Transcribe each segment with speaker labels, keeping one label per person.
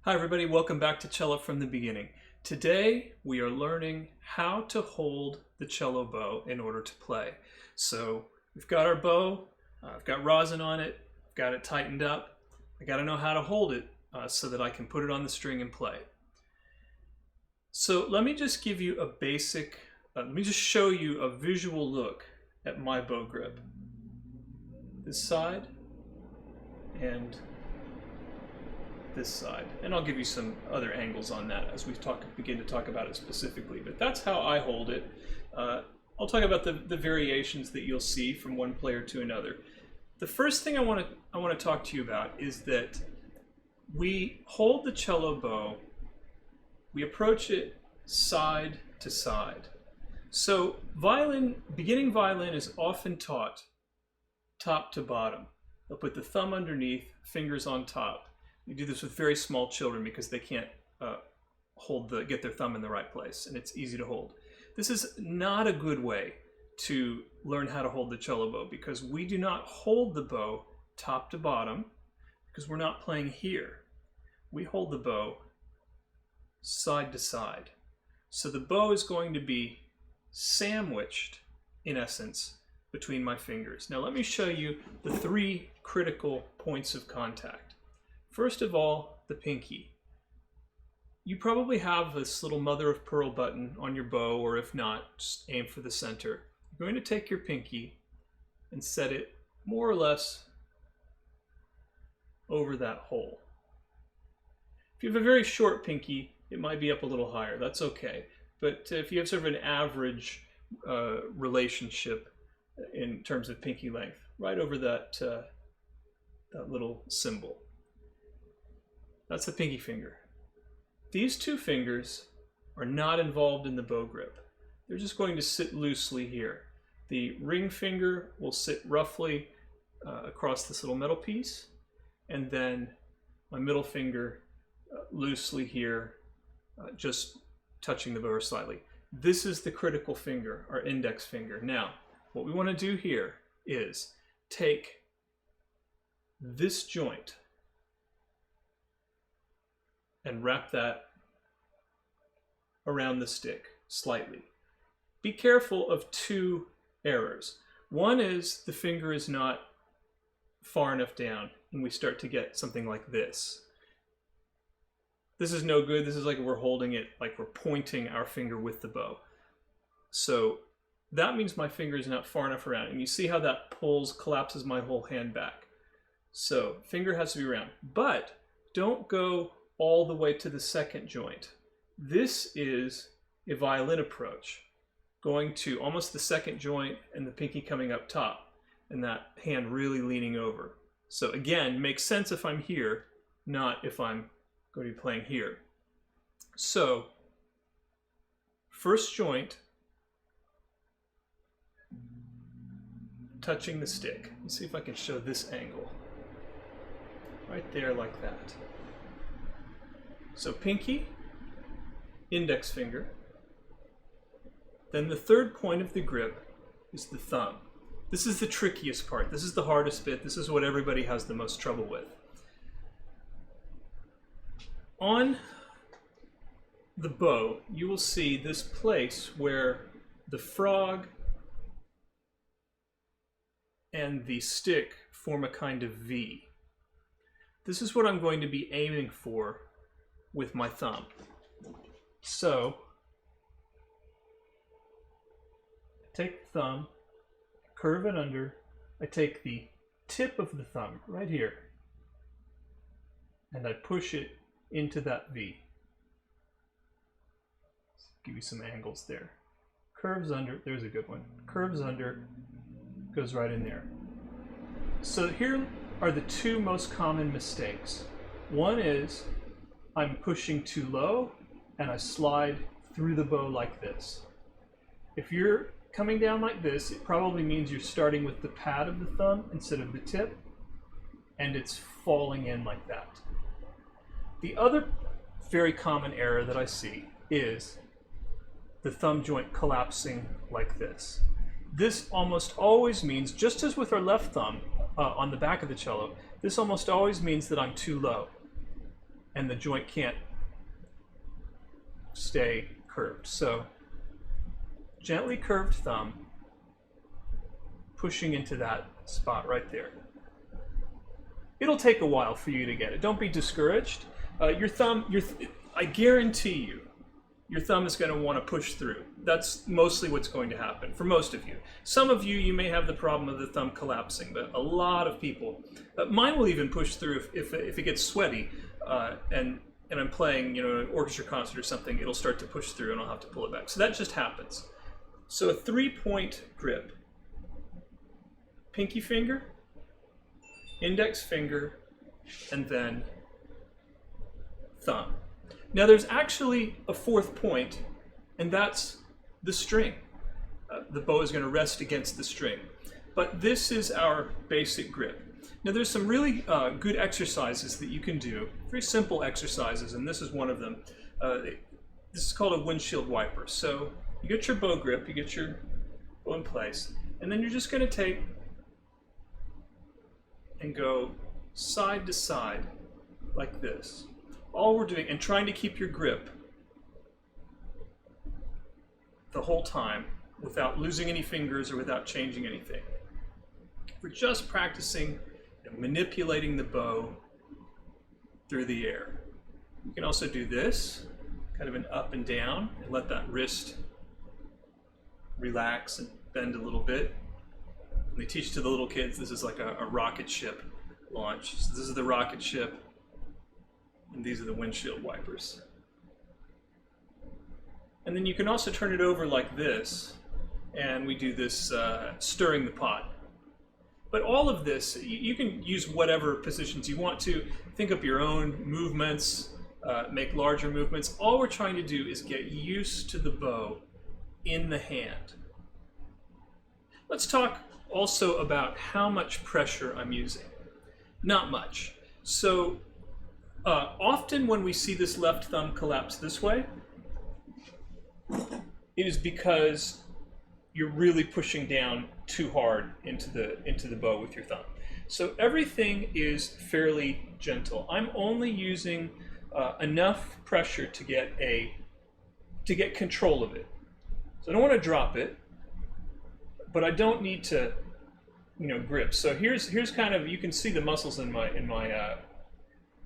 Speaker 1: Hi everybody, welcome back to Cello from the Beginning. Today we are learning how to hold the cello bow in order to play. So we've got our bow, I've got rosin on it, I've got it tightened up. I got to know how to hold it so that I can put it on the string and play. So let me just give you a basic, let me just show you a visual look at my bow grip. This side and this side, and I'll give you some other angles on that as we begin to talk about it specifically, but that's how I hold it. I'll talk about the variations that you'll see from one player to another. The first thing I want to talk to you about is that we hold the cello bow, we approach it side to side. So beginning violin is often taught top to bottom. They'll put the thumb underneath, fingers on top. You do this with very small children because they can't get their thumb in the right place, and it's easy to hold. This is not a good way to learn how to hold the cello bow because we do not hold the bow top to bottom because we're not playing here. We hold the bow side to side. So the bow is going to be sandwiched, in essence, between my fingers. Now let me show you the three critical points of contact. First of all, the pinky. You probably have this little mother of pearl button on your bow, or if not, just aim for the center. You're going to take your pinky and set it more or less over that hole. If you have a very short pinky, it might be up a little higher. That's okay. But if you have sort of an average relationship in terms of pinky length, right over that little symbol. That's the pinky finger. These two fingers are not involved in the bow grip. They're just going to sit loosely here. The ring finger will sit roughly across this little metal piece, and then my middle finger loosely here, just touching the bow slightly. This is the critical finger, our index finger. Now, what we want to do here is take this joint and wrap that around the stick slightly. Be careful of two errors. One is the finger is not far enough down and we start to get something like this. This is no good. This is like we're holding it, like we're pointing our finger with the bow. So that means my finger is not far enough around, and you see how that collapses my whole hand back. So finger has to be around, but don't go all the way to the second joint. This is a violin approach, going to almost the second joint and the pinky coming up top, and that hand really leaning over. So again, makes sense if I'm here, not if I'm going to be playing here. So, first joint, touching the stick. Let's see if I can show this angle. Right there like that. So pinky, index finger. Then the third point of the grip is the thumb. This is the trickiest part. This is the hardest bit. This is what everybody has the most trouble with. On the bow, you will see this place where the frog and the stick form a kind of V. This is what I'm going to be aiming for with my thumb. So, I take the thumb, curve it under, I take the tip of the thumb right here, and I push it into that V. Let's give you some angles there. Curves under, there's a good one. Curves under, goes right in there. So here are the two most common mistakes. One is I'm pushing too low and I slide through the bow like this. If you're coming down like this, it probably means you're starting with the pad of the thumb instead of the tip, and it's falling in like that. The other very common error that I see is the thumb joint collapsing like this. This almost always means, just as with our left thumb on the back of the cello, this almost always means that I'm too low. and the joint can't stay curved. So gently curved thumb, pushing into that spot right there. It'll take a while for you to get it. Don't be discouraged. Your thumb, I guarantee you, your thumb is going to want to push through. That's mostly what's going to happen for most of you. Some of you may have the problem of the thumb collapsing, but a lot of people, mine will even push through if it gets sweaty and I'm playing, an orchestra concert or something, it'll start to push through and I'll have to pull it back. So that just happens. So a 3-point grip. Pinky finger, index finger, and then thumb. Now there's actually a 4th point, and that's the string. The bow is going to rest against the string. But this is our basic grip. Now there's some really good exercises that you can do, very simple exercises, and this is one of them. This is called a windshield wiper. So you get your bow grip, you get your bow in place, and then you're just going to take and go side to side like this. All we're doing, and trying to keep your grip the whole time without losing any fingers or without changing anything. We're just practicing manipulating the bow through the air. You can also do this, kind of an up and down, and let that wrist relax and bend a little bit. They teach to the little kids, this is like a rocket ship launch. So this is the rocket ship, and these are the windshield wipers. And then you can also turn it over like this, and we do this stirring the pot. But all of this, you can use whatever positions you want to. Think up your own movements, make larger movements. All we're trying to do is get used to the bow in the hand. Let's talk also about how much pressure I'm using. Not much. So often when we see this left thumb collapse this way, it is because you're really pushing down too hard into the bow with your thumb. So everything is fairly gentle. I'm only using enough pressure to get control of it. So I don't want to drop it, but I don't need to, grip. So here's kind of, you can see the muscles in my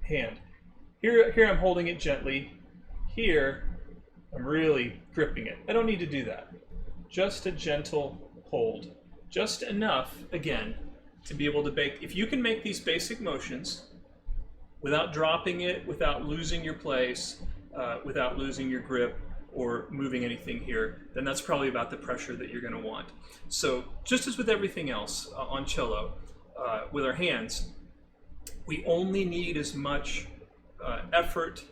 Speaker 1: hand. Here I'm holding it gently. Here I'm really gripping it. I don't need to do that. Just a gentle hold. Just enough, again, to be able to bake. If you can make these basic motions without dropping it, without losing your place, without losing your grip, or moving anything here, then that's probably about the pressure that you're going to want. So just as with everything else on cello, with our hands, we only need as much effort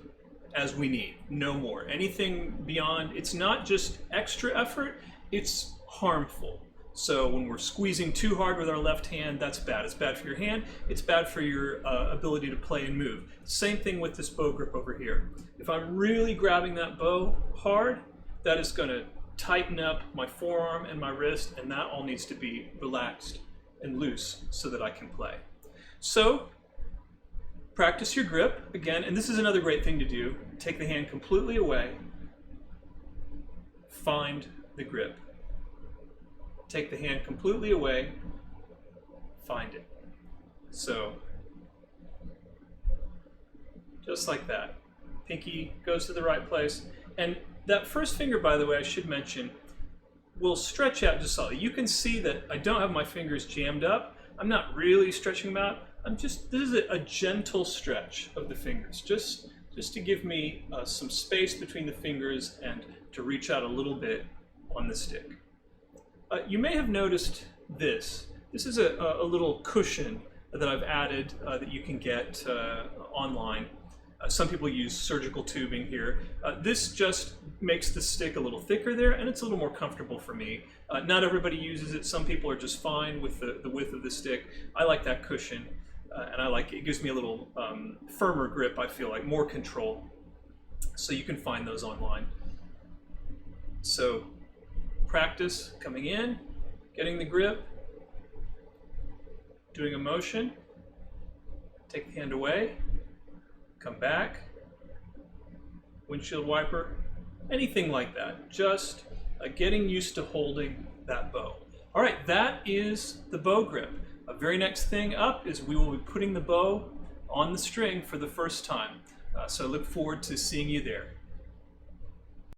Speaker 1: as we need, no more. Anything beyond, it's not just extra effort, it's harmful. So when we're squeezing too hard with our left hand, that's bad. It's bad for your hand, it's bad for your ability to play and move. Same thing with this bow grip over here. If I'm really grabbing that bow hard, that is going to tighten up my forearm and my wrist, and that all needs to be relaxed and loose so that I can play. So practice your grip again, and this is another great thing to do. Take the hand completely away, find the grip. Take the hand completely away, find it. So, just like that. Pinky goes to the right place. And that first finger, by the way, I should mention, will stretch out just slightly. You can see that I don't have my fingers jammed up. I'm not really stretching them out. This is a gentle stretch of the fingers, just to give me some space between the fingers and to reach out a little bit on the stick. You may have noticed this. This is a little cushion that I've added that you can get online. Some people use surgical tubing here. This just makes the stick a little thicker there, and it's a little more comfortable for me. Not everybody uses it. Some people are just fine with the width of the stick. I like that cushion, and I like it. It gives me a little firmer grip, I feel like, more control. So you can find those online. So practice coming in, getting the grip, doing a motion, take the hand away, come back, windshield wiper, anything like that. Just getting used to holding that bow. All right, that is the bow grip. A very next thing up is we will be putting the bow on the string for the first time. So I look forward to seeing you there.